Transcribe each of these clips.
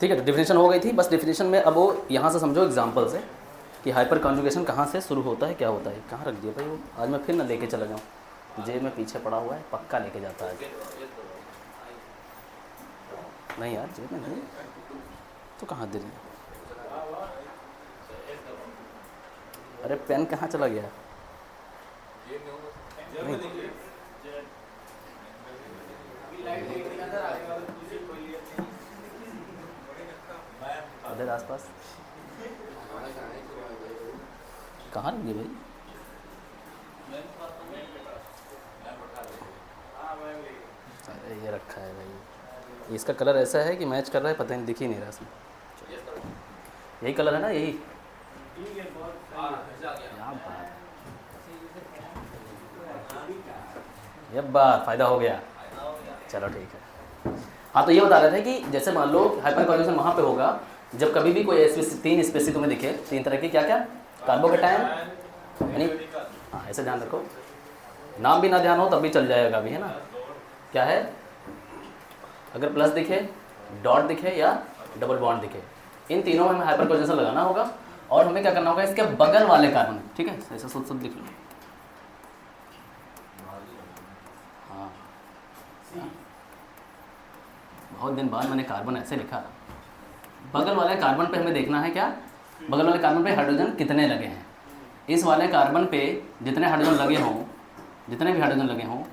ठीक है, तो डिफिनेशन हो गई थी। बस डिफिनेशन में अब वो यहाँ से समझो एग्जाम्पल से कि हाइपर कॉन्जुगेशन कहाँ से शुरू होता है, क्या होता है। कहाँ रख दिया भाई वो, आज मैं फिर ना लेके चला जाऊँ, जेब में पीछे पड़ा हुआ है, पक्का लेके जाता है। नहीं यार जेब में नहीं, तो कहाँ दे रही? अरे पेन कहाँ चला गया? नहीं उधर आसपास कहाँ रख दिया भाई? अरे ये रखा है भाई, इसका कलर ऐसा है कि मैच कर रहा है, पता नहीं दिख ही नहीं रहा इसमें। यही कलर है ना, यही। क्या बात है, ये बात फ़ायदा हो गया। चलो ठीक है। हाँ तो ये बता रहे थे कि जैसे मान लो हाइपर कॉन्जुगेशन वहाँ पे होगा जब कभी भी कोई तीन स्पेसी तुम्हें दिखे, तीन तरह की, क्या क्या? कार्बोकेटायन, यानी हाँ ऐसे ध्यान रखो, नाम भी ना ध्यान हो तब भी चल जाएगा अभी, है ना। क्या है? अगर प्लस दिखे, डॉट दिखे या डबल बॉन्ड दिखे, इन तीनों में हमें हाइपर कॉन्जुगेशन लगाना होगा। और हमें क्या करना होगा, इसके बगल वाले कार्बन, ठीक है, ऐसा शुद्ध लिख लो। हाँ बहुत दिन बाद मैंने कार्बन ऐसे लिखा। बगल वाले कार्बन पे हमें देखना है क्या, बगल वाले कार्बन पे हाइड्रोजन कितने लगे हैं। इस वाले कार्बन पे जितने हाइड्रोजन लगे हों, जितने भी हाइड्रोजन लगे हों,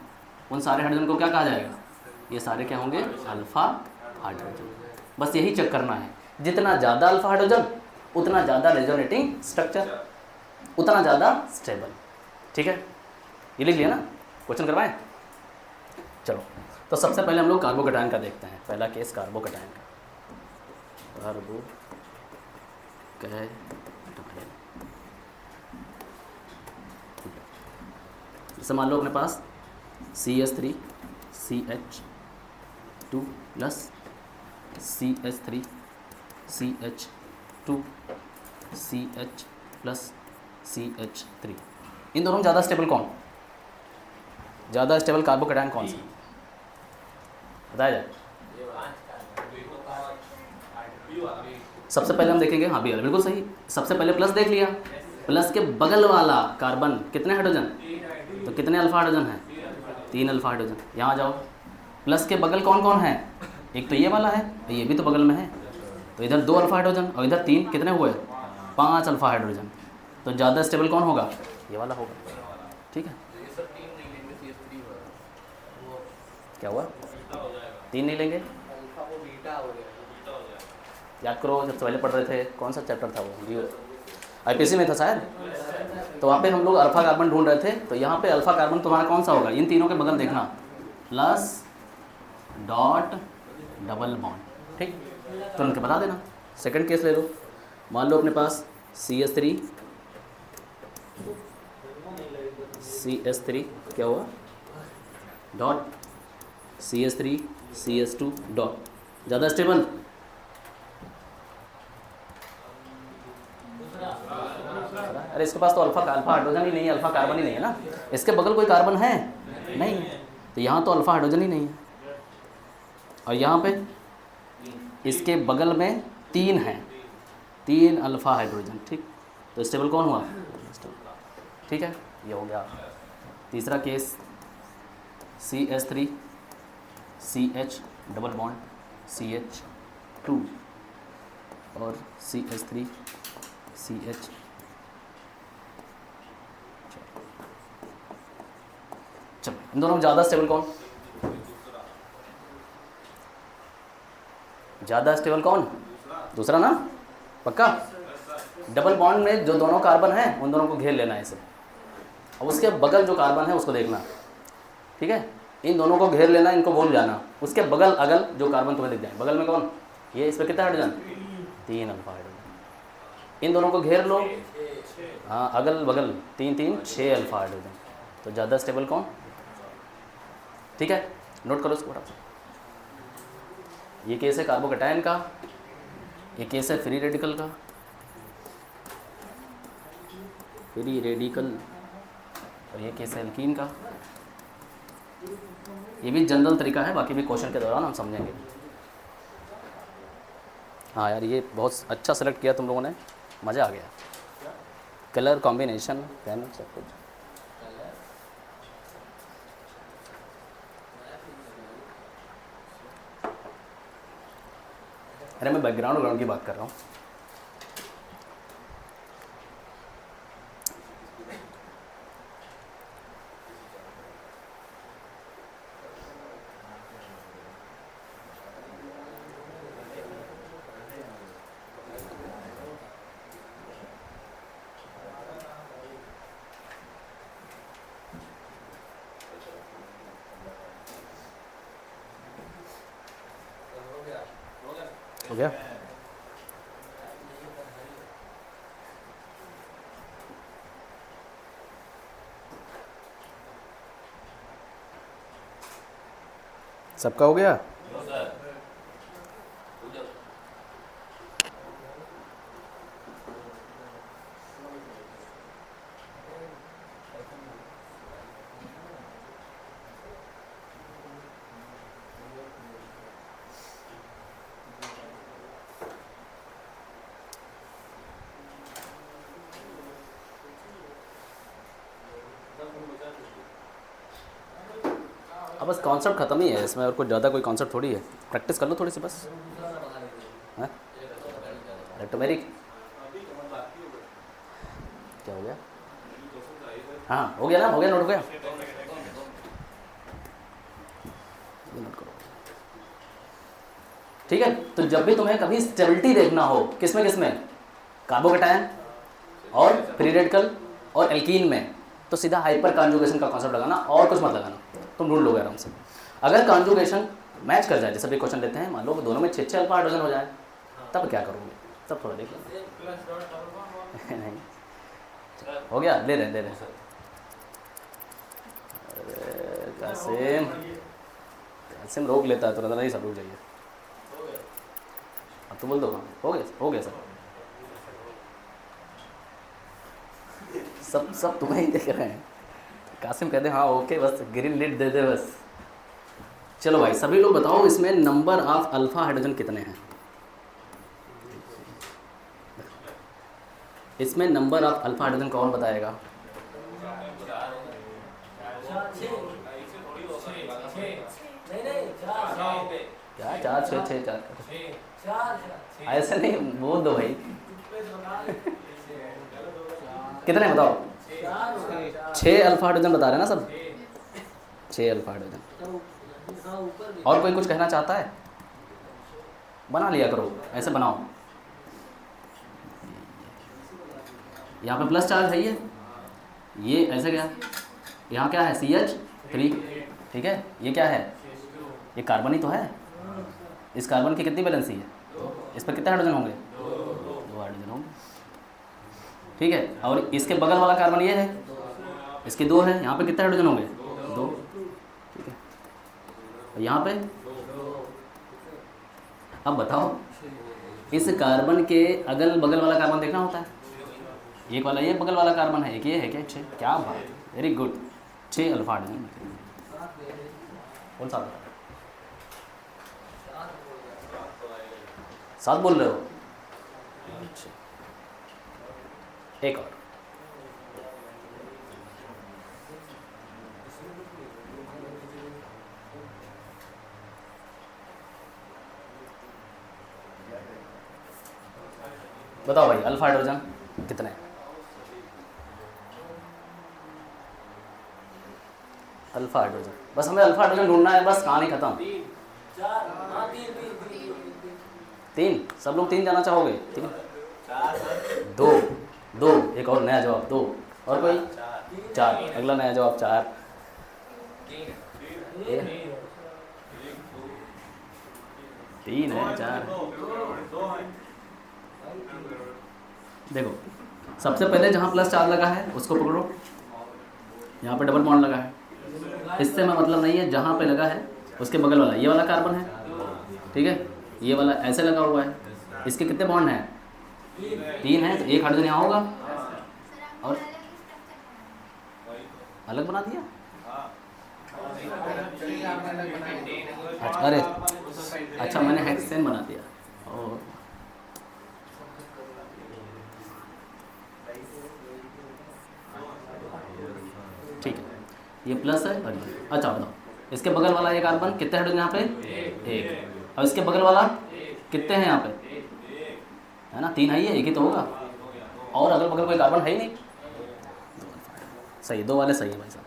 उन सारे हाइड्रोजन को क्या कहा जाएगा? ये सारे क्या होंगे? Alpha hydrogen. बस यही चेक करना है, जितना ज़्यादा अल्फ़ा हाइड्रोजन उतना ज़्यादा रेजोनेटिंग स्ट्रक्चर, उतना ज़्यादा स्टेबल। ठीक है, ये लिख लिया ना, क्वेश्चन करवाएं। चलो तो सबसे पहले हम लोग कार्बोकेटायन का देखते हैं। पहला केस कार्बोकेटायन का, कार्बोकेटायन। जैसे मान लो अपने पास CH3 CH2 plus CH3 CH2 CH plus CH3, इन दोनों में ज़्यादा स्टेबल कौन, ज़्यादा स्टेबल कार्बोकेटायन कौन सा बताया जाए? सबसे पहले हम देखेंगे, हाँ Br, बिल्कुल सही। सबसे पहले प्लस देख लिया, प्लस के बगल वाला कार्बन कितने हाइड्रोजन, तो कितने अल्फा हाइड्रोजन है? 3 अल्फा हाइड्रोजन। यहाँ जाओ, प्लस के बगल कौन कौन है? एक तो ये वाला है, ये भी तो बगल में है, तो इधर 2 अल्फा हाइड्रोजन और इधर 3, कितने हुए? 5 अल्फा हाइड्रोजन। तो ज़्यादा स्टेबल कौन होगा? ये वाला होगा। ठीक है, क्या हुआ? 3 नहीं लेंगे? याद करो जब पहले पढ़ रहे थे, कौन सा चैप्टर था वो, IPC में था शायद, तो वहाँ पे हम लोग अल्फा कार्बन ढूंढ रहे थे। तो यहाँ पे अल्फा कार्बन तुम्हारा कौन सा होगा? इन तीनों के बगल देखना, प्लस डॉट डबल बॉन्ड। ठीक, तो उनके बता देना। सेकंड केस ले लो, मान लो अपने पास CH3 क्या हुआ, डॉट CH3 CH2 डॉट, ज़्यादा स्टेबल? अरे इसके पास तो अल्फा हाइड्रोजन ही नहीं है, अल्फा कार्बन ही नहीं है ना, इसके बगल कोई कार्बन है नहीं, तो यहाँ तो अल्फा हाइड्रोजन ही नहीं है। और यहाँ पे इसके बगल में 3 हैं, 3 अल्फा हाइड्रोजन। ठीक, तो स्टेबल कौन हुआ? ठीक है, ये हो गया। तीसरा case CH3 CH double bond CH2 और CH3 CH। चलो इन दोनों में ज़्यादा स्टेबल कौन, ज़्यादा स्टेबल कौन? दूसरा ना, पक्का। डबल बॉन्ड में जो दोनों कार्बन हैं उन दोनों को घेर लेना है इसे, अब उसके बगल जो कार्बन है उसको देखना। ठीक है, इन दोनों को घेर लेना, इनको भूल जाना। उसके बगल अगल जो कार्बन तुम्हें दिख जाए, बगल में कौन, ये, इस पर कितना हाइड्रोजन? 3 alpha hydrogen. इन दोनों को घेर लो, हाँ अगल बगल 3 3 6 अल्फा हाइड्रोजन। तो ज़्यादा स्टेबल कौन? ठीक है, नोट करो इसको फटाफट। ये केस है कार्बोकेटायन का, ये केस है फ्री रेडिकल का, फ्री रेडिकल, और ये केस है एल्कीन का। ये भी जनरल तरीका है, बाकी भी क्वेश्चन के दौरान हम समझेंगे। हाँ यार, ये बहुत अच्छा सेलेक्ट किया तुम लोगों ने, मज़ा आ गया। कलर कॉम्बिनेशन, पेन, सब कुछ। अरे मैं बैकग्राउंड की बात कर रहा हूँ। हो गया? सबका हो गया? अब बस कॉन्सेप्ट ख़त्म ही है इसमें, और कुछ ज़्यादा कोई कॉन्सेप्ट थोड़ी है। प्रैक्टिस कर लो थोड़ी सी बस। हाँ, इलेक्ट्रोमेरिक क्या हो गया? हाँ हो गया ना, हो गया, नोट हो गया। नोट करो। ठीक है, तो जब भी तुम्हें कभी स्टेबिलिटी देखना हो, किसमें किसमें, कार्बोकेटायन और फ्री रेडिकल और एल्कीन में, तो सीधा हाइपर कॉन्जुगेशन का कॉन्सेप्ट लगाना, और कुछ मत लगाना, तुम ढूंढ लोगे आराम से। अगर कॉन्जुगेशन मैच कर जाए, जैसे भी क्वेश्चन लेते हैं, मान लो दोनों में 6 अल्फा हाइड्रोजन हो जाए, तब क्या करोगे? तब थोड़ा देख लेना। नहीं हो गया, ले रहे कासिम रोक लेता है तुरंत, नहीं सब रुक जाइए। अब तो बोल दो। हाँ हो गया सर। सब तुम्हें ही देख रहे हैं। कासिम कहते हाँ ओके, बस ग्रीन लिट दे दे बस। चलो भाई, सभी लोग बताओ इसमें नंबर ऑफ अल्फा हाइड्रोजन कितने हैं? इसमें नंबर ऑफ अल्फा हाइड्रोजन कौन बताएगा? क्या 4 6 6 4? ऐसे नहीं बोल दो भाई। कितने बताओ? 6 अल्फा हाइड्रोजन बता रहे हैं ना सब? 6 अल्फा हाइड्रोजन। और कोई कुछ कहना चाहता है? बना लिया करो, ऐसे बनाओ। यहाँ पे प्लस चार्ज है, ये ऐसे क्या, यहाँ क्या है CH3, ठीक है। ये क्या है? ये कार्बन ही तो है। इस कार्बन की कितनी वैलेंसी है? इस पर कितने हाइड्रोजन होंगे? 2 हाइड्रोजन होंगे, ठीक है। और इसके बगल वाला कार्बन ये है, इसके 2 है, यहाँ पे कितने हाइड्रोजन होंगे? 2, ठीक है। और यहाँ पे अब बताओ, इस कार्बन के अगल बगल वाला कार्बन देखना होता है। एक वाला ये बगल वाला कार्बन है, एक ये है क्या? 6, क्या बात, वेरी गुड। 6 alpha hydrogen. कौन सा? 7 बोल रहे हो? अच्छा, एक और। बताओ भाई, अल्फा हाइड्रोजन कितने? अल्फा हाइड्रोजन, बस हमें अल्फा हाइड्रोजन ढूंढना है, बस कहानी खत्म। 3, सब लोग 3 जाना चाहोगे? 3, 2, एक और नया जवाब 2, और कोई? 4, अगला नया जवाब 4। 3 है, 4। देखो, सबसे पहले जहाँ प्लस चार्ज लगा है उसको पकड़ो, यहाँ पे डबल बॉन्ड लगा है, इससे मैं मतलब नहीं है। जहाँ पे लगा है उसके बगल वाला ये वाला कार्बन है, ठीक है। ये वाला ऐसे लगा हुआ है, इसके कितने बॉन्ड हैं? 3 है, तो एक हाइड्रोजन यहाँ होगा, और अलग बना दिया। अच्छा, अरे अच्छा, मैंने हेक्सेन बना दिया। ये प्लस है और ये। अच्छा बताओ, इसके बगल वाला ये कार्बन कितने हाइड्रोजन यहाँ पे? एक। और इसके बगल वाला कितने हैं यहाँ पे? है ना, 3 है, ये एक ही तो होगा, और अगल बगल कोई कार्बन है ही नहीं। सही, 2 वाले सही है भाई साहब।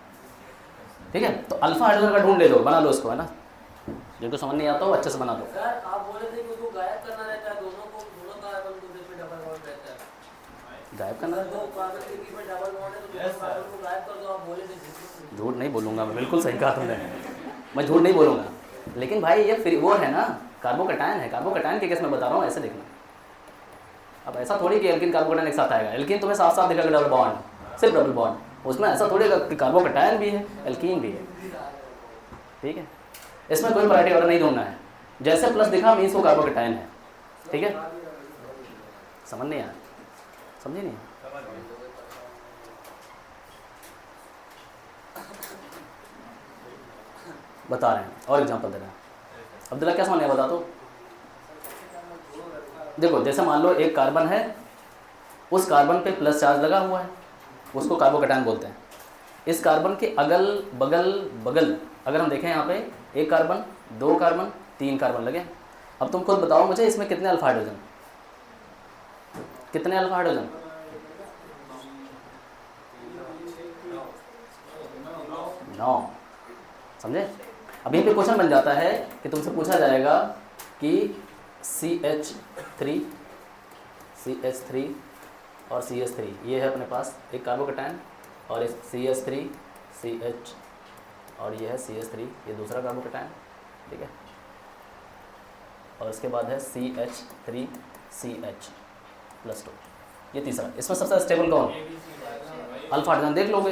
ठीक है, तो अल्फा हाइड्रोजन का ढूंढ ले लो, बना लो इसको, है ना, जिनको समझ नहीं आता हो अच्छे से बना दो। सर आप बोले थे कि उसको गायब करना रहता है, दोनों कार्बन को जिसमें डबल बॉन्ड रहता है, गायब करना रहता है? 2 कार्बन के बीच में डबल बॉन्ड है तो दोनों कार्बन को गायब कर दो, आप बोले थे। झूठ नहीं बोलूँगा मैं, बिल्कुल सही कहा तुमने, मैं झूठ नहीं बोलूँगा। लेकिन भाई ये फिर वो है ना, कार्बोकैटायन है, कार्बोकैटायन के केस में बता रहा हूँ, ऐसे देखना। अब ऐसा थोड़ी कि एल्किन कार्बोकैटायन एक साथ आएगा, एल्किन तुम्हें साथ साथ दिखेगा डबल बॉन्ड, सिर्फ डबल बॉन्ड, उसमें ऐसा थोड़ी कि कार्बोकैटायन भी है एल्कीन भी है। ठीक है, इसमें कोई वैरायटी और नहीं ढूंढना है, जैसे प्लस दिखा मीन्स वो कार्बोकैटायन है। ठीक है, समझ नहीं आया? समझे नहीं? बता रहे हैं और एग्जांपल दे रहे हैं। अब्दुल्ला क्या समझ नहीं बता तो। देखो जैसे मान लो एक कार्बन है, उस कार्बन पे प्लस चार्ज लगा हुआ है, उसको कार्बोकैटायन बोलते हैं। इस कार्बन के अगल बगल बगल अगर हम देखें यहाँ पे 1 कार्बन, 2 कार्बन, 3 कार्बन लगे। अब तुम खुद बताओ मुझे इसमें कितने अल्फा हाइड्रोजन, कितने अल्फा हाइड्रोजन? 9। समझे? अब यहीं पे क्वेश्चन बन जाता है कि तुमसे पूछा जाएगा कि CH3 और CH3 ये है अपने पास एक कार्बोकैटायन, और इस CH3 CH और ये है CH3 ये दूसरा कार्बोकैटायन। ठीक है, और उसके बाद है CH3CH+2 ये तीसरा। इसमें सबसे स्टेबल कौन? अल्फा हाइड्रोजन देख लोगे।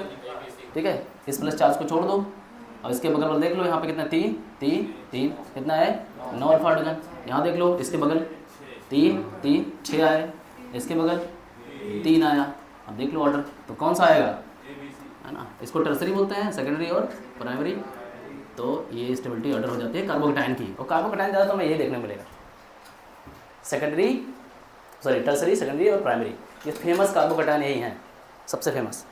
ठीक है, इस प्लस चार्ज को छोड़ दो और इसके बगल वाला देख लो, यहाँ पे कितना 3 कितना है 9 अल्फा हाइड्रोजन। यहाँ देख लो इसके बगल 3 6 आए, इसके बगल 3 आया। अब देख लो ऑर्डर तो कौन सा आएगा, है ना, इसको टर्सरी बोलते हैं, सेकेंडरी और प्राइमरी। तो ये स्टेबिलिटी ऑर्डर हो जाती है कार्बोकैटायन की, और कार्बोकैटायन ज़्यादा तो हमें ये देखने मिलेगा, टर्सरी, सेकेंडरी और प्राइमरी। ये फेमस कार्बोकैटायन यही हैं, सबसे फेमस।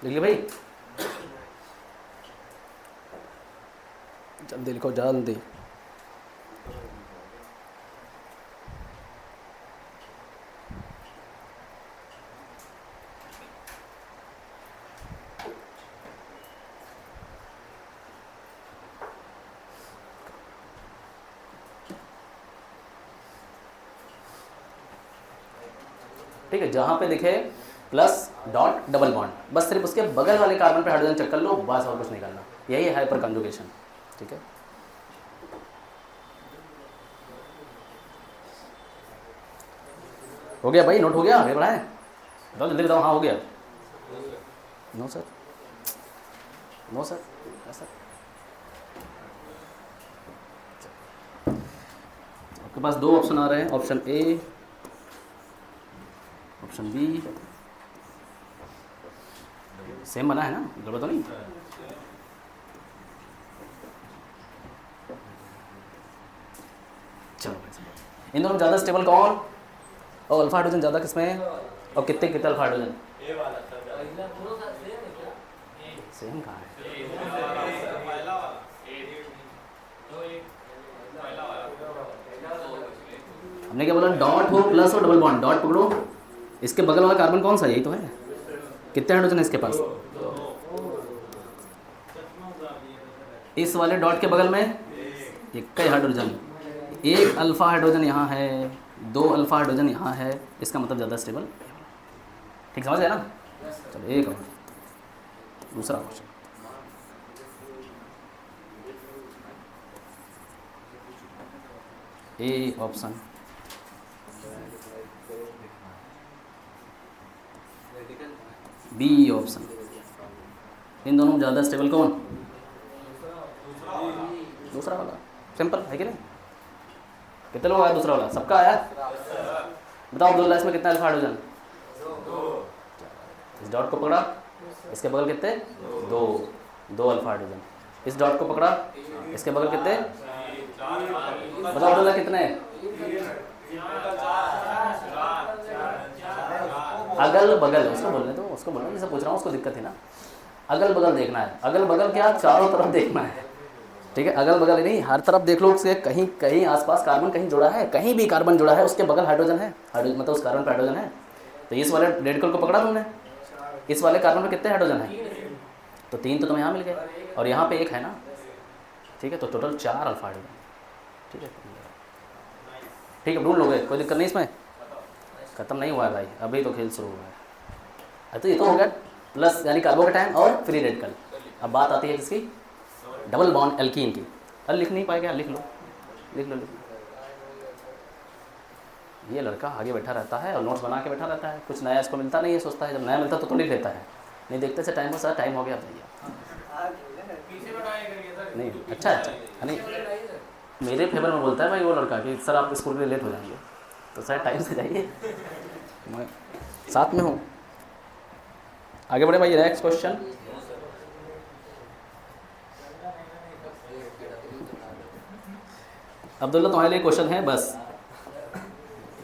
लिख लिया भाई, जल्दी लिखो जल्दी। ठीक है, जहाँ पे दिखे प्लस डॉट डबल बॉन्ड, बस सिर्फ उसके बगल वाले कार्बन पे हाइड्रोजन चेक कर लो, बस और कुछ नहीं करना, यही है हाइपर कंजुगेशन। ठीक है, हो गया भाई, नोट हो गया, आगे बढ़ाएं, बताओ जल्दी बताओ। हाँ हो गया। No sir, no sir, sir आपके पास 2 ऑप्शन आ रहे हैं, option A, option B. Same बना है ना, गड़बड़ तो नहीं? चलो इन दोनों में ज़्यादा स्टेबल कौन, और अल्फा हाइड्रोजन ज़्यादा किसमें, और कितने अल्फा हाइड्रोजन? सेम कहाँ है? हमने क्या बोला, डॉट हो प्लस और डबल बॉन्ड, डॉट पकड़ो, इसके बगल वाला कार्बन कौन सा, यही तो है। कितने हाइड्रोजन है इसके पास? इस वाले डॉट के बगल में एक ही हाइड्रोजन, 1 अल्फा हाइड्रोजन यहाँ है, 2 अल्फा हाइड्रोजन यहाँ है, इसका मतलब ज़्यादा स्टेबल। ठीक समझ गए ना? चलो एक और दूसरा question, A option, B option. इन दोनों में ज़्यादा स्टेबल कौन? दूसरा वाला, सिंपल है कि नहीं? कितने लोग आया दूसरा वाला? सबका आया? बताओ अब्दुल्ला, इसमें कितना अल्फा हाइड्रोजन? इस डॉट को पकड़ा, इसके बगल कितने? दो अल्फा हाइड्रोजन। इस डॉट को पकड़ा, इसके बगल कितने? बताओ अब्दुल्ला कितने? अगल बगल, उसको बोलने दो, उसको बोलना, जिसे पूछ रहा हूँ उसको दिक्कत है ना। अगल बगल देखना है। अगल बगल क्या? चारों तरफ देखना है, ठीक है। अगल बगल नहीं, हर तरफ देख लो, उसके कहीं कहीं आसपास कार्बन कहीं जुड़ा है, कहीं भी कार्बन जुड़ा है उसके बगल हाइड्रोजन है, मतलब उस कार्बन पर हाइड्रोजन है। तो इस वाले रेडिकल को पकड़ा तुमने, इस वाले कार्बन में कितने हाइड्रोजन है? तो 3 तो तुम्हें यहाँ मिल गए और यहाँ पे 1 है ना, ठीक है। तो टोटल 4 अल्फा हाइड्रोजन, ठीक है। ठीक है, ढूंढ लोगे, कोई दिक्कत नहीं इसमें। खत्म नहीं हुआ है भाई, अभी तो खेल शुरू हुआ है। तो ये तो हो गया प्लस यानी कार्बोकेटायन और फ्री रेडिकल। अब बात आती है किसकी? डबल बॉन्ड एल्कीन की। अरे लिख नहीं पाएगा, लिख लो लिख लो लिख लो। ये लड़का आगे बैठा रहता है और नोट्स बना के बैठा रहता है, कुछ नया इसको मिलता नहीं है, सोचता है जब नया मिलता तो लिख लेता है। नहीं देखते से टाइम हो, सर टाइम हो गया भैया। नहीं अच्छा नहीं, मेरे फेवर में बोलता है भाई वो लड़का कि सर आप स्कूल में लेट हो जाएंगे, तो सर टाइम से जाइए, मैं साथ में हूँ। आगे बढ़े भाई, नेक्स्ट क्वेश्चन। अब्दुल्ला तुम्हारे लिए क्वेश्चन है बस,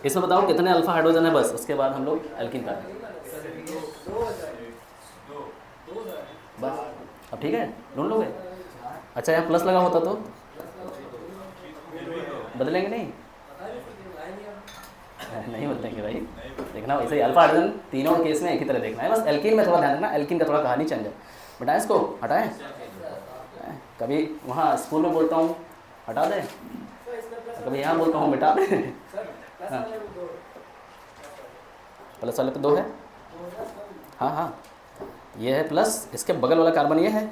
इसमें बताओ कितने अल्फा हाइड्रोजन है, बस उसके बाद हम लोग एल्कीन का बस। अब ठीक है, ढूंढ लोगे? अच्छा यहाँ प्लस लगा होता तो बदलेंगे? नहीं नहीं बदलेंगे भाई, देखना वैसे ही अल्फा हाइड्रोजन तीनों केस में एक ही तरह देखना है। बस एल्कीन में थोड़ा ध्यान रखना, एल्कीन का थोड़ा कहानी चेंज है। बताएं इसको, हटाएं? कभी वहाँ स्कूल में बोलता हूँ हटा दें, कभी यहाँ बोलता हूँ मिटा दें। हाँ प्लस वाले पे 2 है, हाँ ये है प्लस, इसके बगल वाला कार्बन ये है,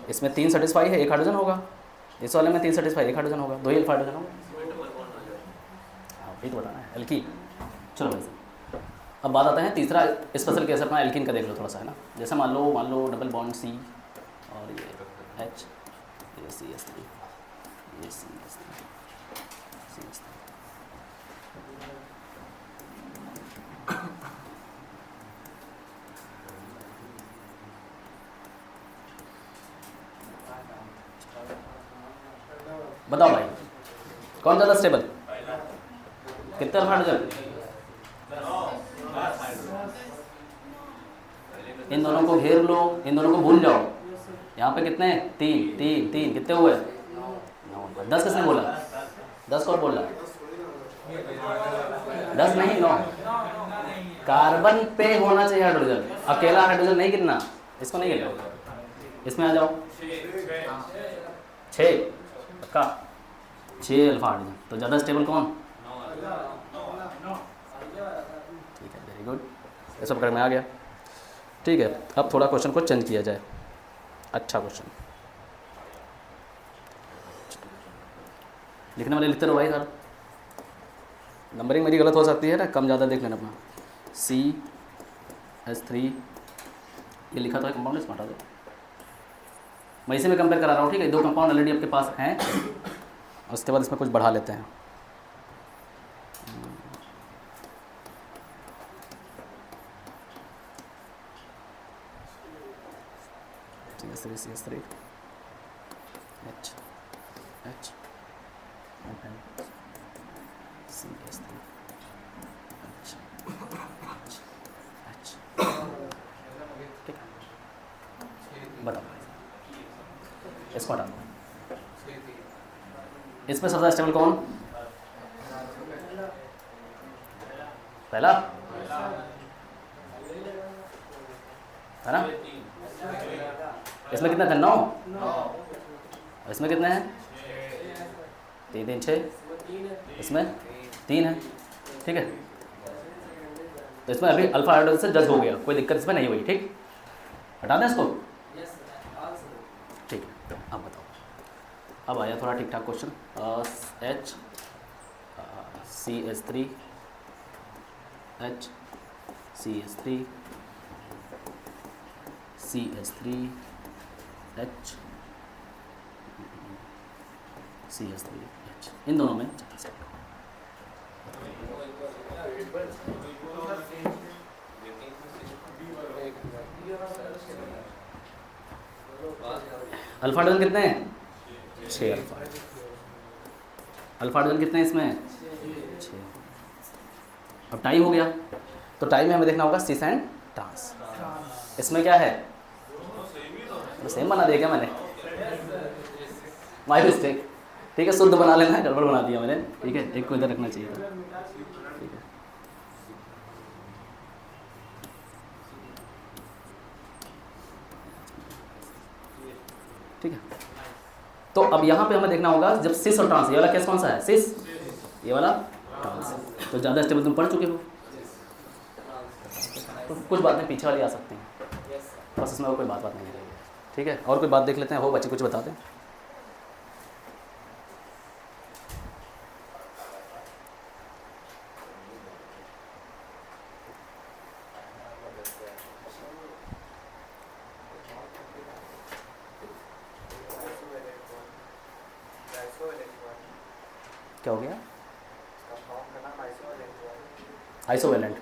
इसमें 3 सेटिस्फाई है, 1 हाइड्रोजन होगा। इस वाले में 3 सेटिस्फाई, 1 हाइड्रोजन होगा, 2 ही अल्फा हाइड्रोजन होगा। हाँ वही तो बताना है, एल्कीन। चलो भाई अब बात आता है तीसरा स्पेशल केस अपना एल्कीन का, देख लो थोड़ा सा है ना। जैसे मान लो डबल बॉन्ड C और ये H, ये CH3, ये CH3, CH3। बताओ भाई कौन ज़्यादा स्टेबल? कितने अल्फा हाइड्रोजन? इन दोनों को घेर लो, इन दोनों को भूल जाओ। यहाँ पे कितने? 3 कितने हुए? 9। 10 किसने बोला? 10 कौन बोला? 10 नहीं 9। कार्बन पे होना चाहिए हाइड्रोजन, अकेला हाइड्रोजन नहीं गिरना, इसको नहीं गिरना। इसमें आ जाओ 6 पक्का, 6 अल्फा हाइड्रोजन। तो ज़्यादा स्टेबल कौन? ठीक है, वेरी गुड, ये सब पकड़ में आ गया। ठीक है, अब थोड़ा क्वेश्चन को चेंज किया जाए। अच्छा क्वेश्चन लिखने वाले लिखते रहो भाई सर, नंबरिंग मेरी गलत हो सकती है ना, कम ज़्यादा देख लेना अपना। CH3 ये लिखा था कंपाउंड, इसमें हटा दो। मैं इसी में कंपेयर करा रहा हूँ, ठीक है। 2 कंपाउंड ऑलरेडी आपके पास हैं, उसके बाद इसमें कुछ बढ़ा लेते हैं। CH3 H CH3 H ठीक है, बताओ इसको हटा दो। इसमें सबसे स्टेबल कौन? पहला है ना। इसमें कितने थे? 9। इसमें कितने हैं? 3 6, इसमें 3 है, ठीक है। तो इसमें अभी अल्फा हाइड्रोजन से जज हो गया, कोई दिक्कत इसमें नहीं हुई, ठीक। हटा दें इसको, ठीक है। तो अब बताओ, अब आया थोड़ा ठीक ठाक question. H CH3 H CH3 CH3 H CH3 H, इन दोनों में अल्फा हाइड्रोजन कितने हैं? 6 अल्फा। अल्फा हाइड्रोजन कितने हैं इसमें? 6। अब टाई हो गया, तो टाई में हमें देखना होगा सिस एंड ट्रांस। इसमें क्या है? सेम बना दिया क्या मैंने? My mistake. ठीक है, शुद्ध बना लेना है, गड़बड़ बना दिया मैंने। ठीक है, एक को इधर रखना चाहिए था। ठीक है, ठीक है। तो अब यहाँ पे हमें देखना होगा जब सिस और ट्रांस, ये वाला केस कौन सा है? सिस, ये वाला ट्रांस। तो ज़्यादा स्टेबल तुम पढ़ चुके हो, तो कुछ बातें पीछे वाली आ सकती हैं, बस इसमें और कोई बात नहीं है। ठीक है, और कोई बात देख लेते हैं। हो बच्चे कुछ बता दें। क्या हो गया? आइसोवेलेंट।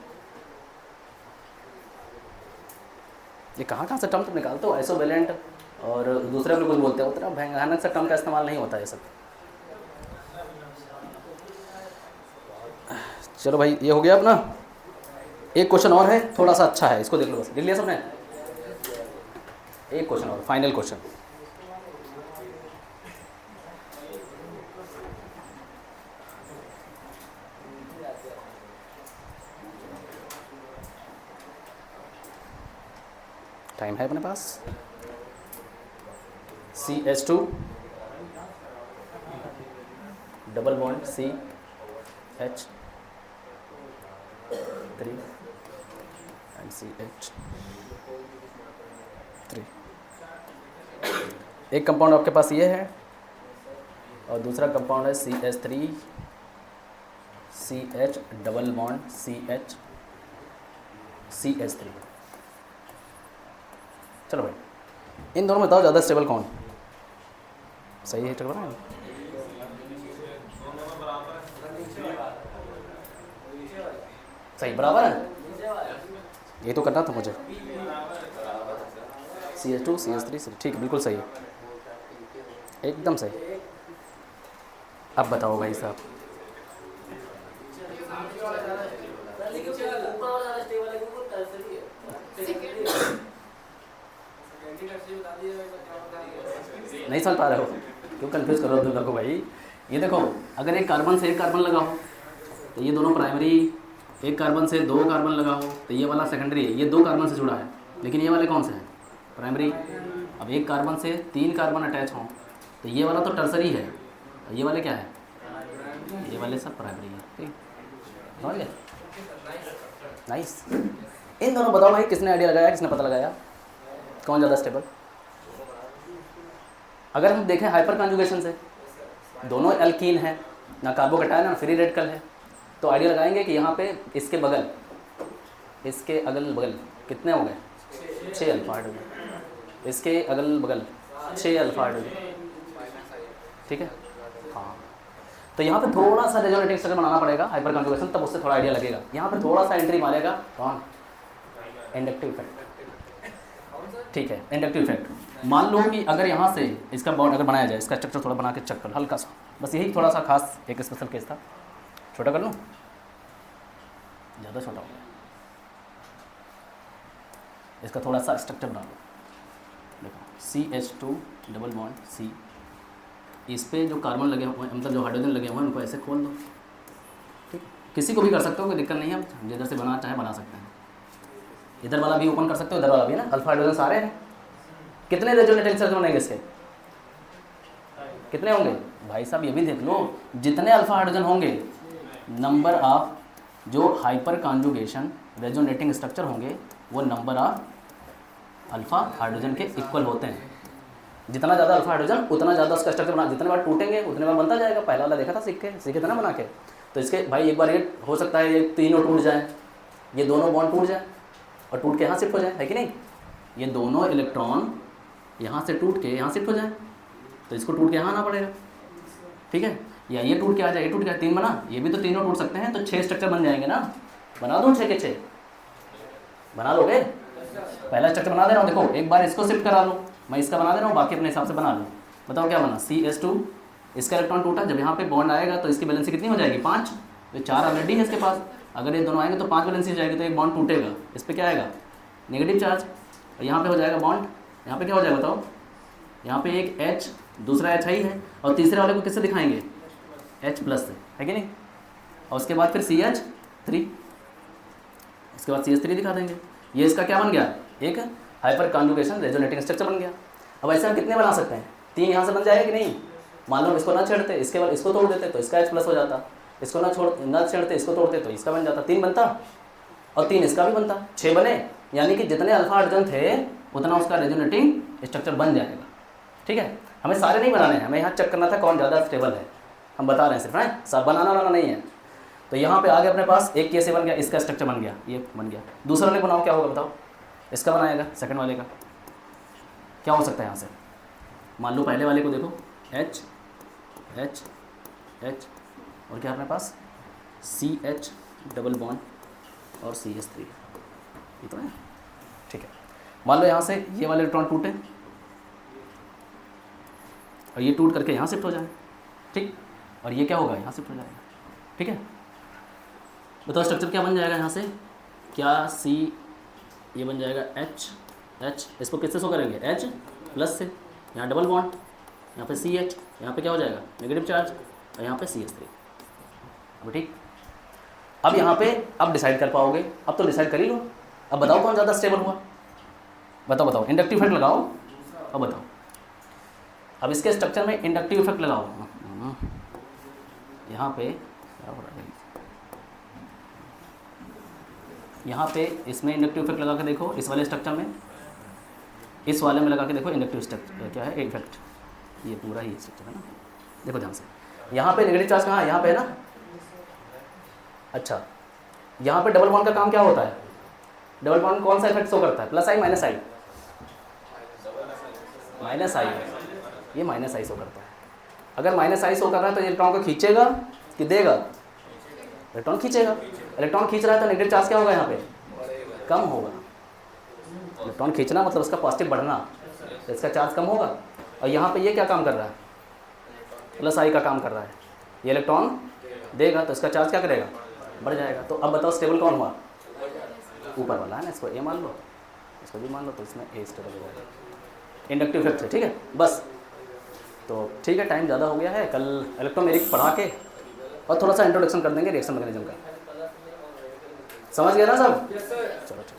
ये कहाँ से टर्म तुम निकालते हो? आइसोवेलेंट और दूसरे में कुछ बोलते हो, उतना भयानक सा टर्म का इस्तेमाल नहीं होता है सब। चलो भाई, ये हो गया अपना। एक क्वेश्चन और है, थोड़ा सा अच्छा है, इसको देख लो बस। लिख लिया सबने? एक क्वेश्चन और, फाइनल क्वेश्चन। टाइम है अपने पास। CH2 double bond CH3 and CH3। एक कंपाउंड आपके पास ये है और दूसरा कंपाउंड है CH3 CH double bond CH3। चलो भाई, इन दोनों में बताओ ज़्यादा स्टेबल कौन? सही है, चल रहा है। सही, बराबर है। ये तो करना था मुझे। CH2 CH3, ठीक, बिल्कुल सही है, एकदम सही। अब बताओ भाई साहब। नहीं समझ पा रहे हो? क्यों कंफ्यूज कर रहे हो तुम लोग को भाई? ये देखो, अगर एक कार्बन से एक कार्बन लगा हो तो ये दोनों प्राइमरी, एक कार्बन से दो कार्बन लगा हो तो ये वाला सेकेंडरी है, ये दो कार्बन से जुड़ा है। लेकिन ये वाले कौन से हैं? प्राइमरी। अब एक कार्बन से 3 कार्बन अटैच हों तो ये वाला तो टर्सरी है, और ये वाले क्या है? ये वाले सब प्राइमरी है। ठीक, समझ गए? नाइस। इन दोनों बताओ भाई, किसने आइडिया लगाया, किसने पता लगाया कौन ज़्यादा स्टेबल? अगर हम देखें हाइपर कॉन्जुगेशन से, दोनों एल्कीन है, ना कार्बोकैटायन ना फ्री रेडिकल है, तो आइडिया लगाएंगे कि यहाँ पे इसके बगल, इसके अगल बगल कितने हो गए? 6 अल्फा हाइड्रोजन। इसके अगल बगल 6 अल्फा हाइड्रोजन। ठीक है, हाँ। तो यहाँ पे थोड़ा सा रेजोनेटिंग स्ट्रक्चर बनाना पड़ेगा हाइपर कॉन्जुगेशन, तब उससे थोड़ा आइडिया लगेगा। यहाँ पे थोड़ा सा एंट्री मारेगा कौन? Inductive effect. ठीक है, इंडक्टिव इफेक्ट। मान लो कि अगर यहाँ से इसका बॉन्ड अगर बनाया जाए, इसका स्ट्रक्चर थोड़ा बना के चेक कर, हल्का सा, बस यही थोड़ा सा खास एक स्पेशल केस था। छोटा कर लूँ? ज़्यादा छोटा हो गया। इसका थोड़ा सा स्ट्रक्चर बना लो। देखो, CH2 डबल बॉन्ड C, इस पे जो कार्बन लगे हुए, मतलब जो हाइड्रोजन लगे हुए हैं, उनको ऐसे खोल दो। ठीक, किसी को भी कर सकते हो, कोई दिक्कत नहीं है। आप जिधर से बनाना चाहे बना सकते हैं। इधर वाला भी ओपन कर सकते हो, इधर वाला भी ना। अल्फा हाइड्रोजन सारे हैं। कितने रेजोनेटिंग स्ट्रक्चर बनेंगे इसके? कितने होंगे भाई साहब? ये भी देख लो, जितने अल्फा हाइड्रोजन होंगे, नंबर ऑफ जो हाइपर कॉन्जुगेशन रेजोनेटिंग स्ट्रक्चर होंगे, वो नंबर ऑफ अल्फा हाइड्रोजन के इक्वल होते हैं। जितना ज़्यादा अल्फा हाइड्रोजन उतना ज़्यादा उसका स्ट्रक्चर बना, जितने बार टूटेंगे उतने बार बनता जाएगा। पहला वाला देखा था, सीखे थे ना बना के। तो इसके भाई एक बार ये हो सकता है ये तीनों टूट जाए, ये दोनों बॉन्ड टूट जाए और टूट के यहाँ शिफ्ट हो जाए, है कि नहीं? ये दोनों इलेक्ट्रॉन यहाँ से टूट के यहाँ शिफ्ट हो जाए, तो इसको टूट के यहाँ आना पड़ेगा। ठीक है, या ये टूट के आ जाए, ये टूट के 3 बना, ये भी तो तीनों टूट सकते हैं, तो 6 स्ट्रक्चर बन जाएंगे ना। बना दूँ 6 के 6? बना लोगे? पहला स्ट्रक्चर बना दे रहा हूँ, देखो एक बार इसको शिफ्ट करा लो, मैं इसका बना दे रहा हूँ, बाकी अपने हिसाब से बना लो। बताओ क्या बना? CH2, इसका इलेक्ट्रॉन टूटा, जब यहाँ पे बॉन्ड आएगा तो इसकी वैलेंसी कितनी हो जाएगी? 5। तो 4 ऑलरेडी है इसके पास, अगर ये दोनों आएंगे तो 5 वैलेंसी हो जाएगी, तो एक बॉन्ड टूटेगा, इस पर क्या आएगा? Negative charge. और यहाँ पे हो जाएगा बॉन्ड, यहाँ पे क्या हो जाएगा बताओ? यहाँ पे एक H, दूसरा H ही है, और तीसरे वाले को किससे दिखाएंगे? H+ से, है कि नहीं? और उसके बाद फिर CH3, इसके बाद CH3 दिखा देंगे। ये इसका क्या बन गया? एक हाइपर कॉन्जुगेशन रेजोनेटिंग स्ट्रक्चर बन गया। अब ऐसे हम कितने बना सकते हैं? 3 यहाँ से बन जाएगा कि नहीं? मान लो इसको ना छेड़ते, इसके बाद इसको तोड़ देते तो इसका H+ हो जाता, इसको ना छेड़ते, इसको तोड़ते तो इसका बन जाता, 3 बनता, और 3 इसका भी बनता, 6 बने। यानी कि जितने अल्फा हाइड्रोजन थे उतना उसका रेजोनेटिंग स्ट्रक्चर बन जाएगा। ठीक है, हमें सारे नहीं बनाने हैं, हमें यहाँ चेक करना था कौन ज़्यादा स्टेबल है, हम बता रहे हैं सिर्फ, है सब बनाना नहीं है। तो यहाँ पे आगे अपने पास एक कैसे बन गया, इसका स्ट्रक्चर बन गया, ये बन गया। दूसरा वाले बनाओ, क्या होगा बताओ? इसका बनाएगा, सेकंड वाले का क्या हो सकता है यहाँ से? मान लो पहले वाले को देखो, H H H और क्या अपने पास CH डबल बॉन्ड और CH3, ये तो है। ठीक है, मान लो यहाँ से ये वाले इलेक्ट्रॉन टूटे और ये टूट करके यहाँ शिफ्ट हो जाए, ठीक, और ये क्या होगा? यहाँ शिफ्ट हो जाएगा। ठीक है, बताओ स्ट्रक्चर क्या बन जाएगा यहाँ से? क्या C, ये बन जाएगा H, इसको किससे शो करेंगे? H+ से, यहाँ डबल बॉन्ड, यहाँ पे CH, यहाँ पे क्या हो जाएगा? नेगेटिव चार्ज, और यहाँ पे CH3। अब ठीक, अब यहाँ पे अब डिसाइड कर पाओगे? अब तो डिसाइड कर ही लो। अब बताओ कौन ज़्यादा स्टेबल हुआ? बताओ, इंडक्टिव इफेक्ट लगाओ, अब बताओ। अब इसके स्ट्रक्चर में इंडक्टिव इफेक्ट लगाओ। यहाँ पे क्या हो रहा है? यहाँ पे इसमें इंडक्टिव इफेक्ट लगा के देखो, इस वाले स्ट्रक्चर में, इस वाले में लगा के देखो इंडक्टिव स्ट्रक्चर क्या है, इफेक्ट, ये पूरा ही स्ट्रक्चर है ना। देखो ध्यान से, यहाँ पे नेगेटिव चार्ज कहाँ है? यहाँ पे है ना। अच्छा, यहाँ पे डबल बॉन्ड का काम क्या होता है? डबल बॉन्ड कौन सा इफेक्ट शो करता है? +I -I? -I, ये -I शो करता है। अगर -I शो कर रहा है तो इलेक्ट्रॉन को खींचेगा कि देगा? इलेक्ट्रॉन खींचेगा। इलेक्ट्रॉन खींच रहा है तो नेगेटिव चार्ज क्या होगा? यहाँ पे कम होगा। इलेक्ट्रॉन खींचना मतलब उसका पॉजिटिव बढ़ना, तो इसका चार्ज कम होगा। और यहाँ पे ये क्या काम कर रहा है? +I का काम कर रहा है। ये इलेक्ट्रॉन देगा तो इसका चार्ज क्या करेगा? बढ़ जाएगा। तो अब बताओ स्टेबल कौन हुआ? ऊपर वाला है ना, इसको A मान लो, इसको भी मान लो, तो इसमें A स्टेबल होगा। इंडक्टिव इफेक्ट है, ठीक है बस। तो ठीक है, टाइम ज़्यादा हो गया है, कल इलेक्ट्रोमेरिक पढ़ा के और थोड़ा सा इंट्रोडक्शन कर देंगे रिएक्शन मैकेनिज्म का। समझ गया ना सब? चलो ठीक,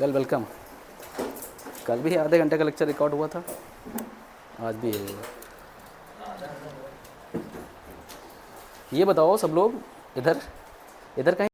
वेलकम। कल भी आधे घंटे का लेक्चर रिकॉर्ड हुआ था, आज भी यही हुआ। ये बताओ सब लोग, इधर कहीं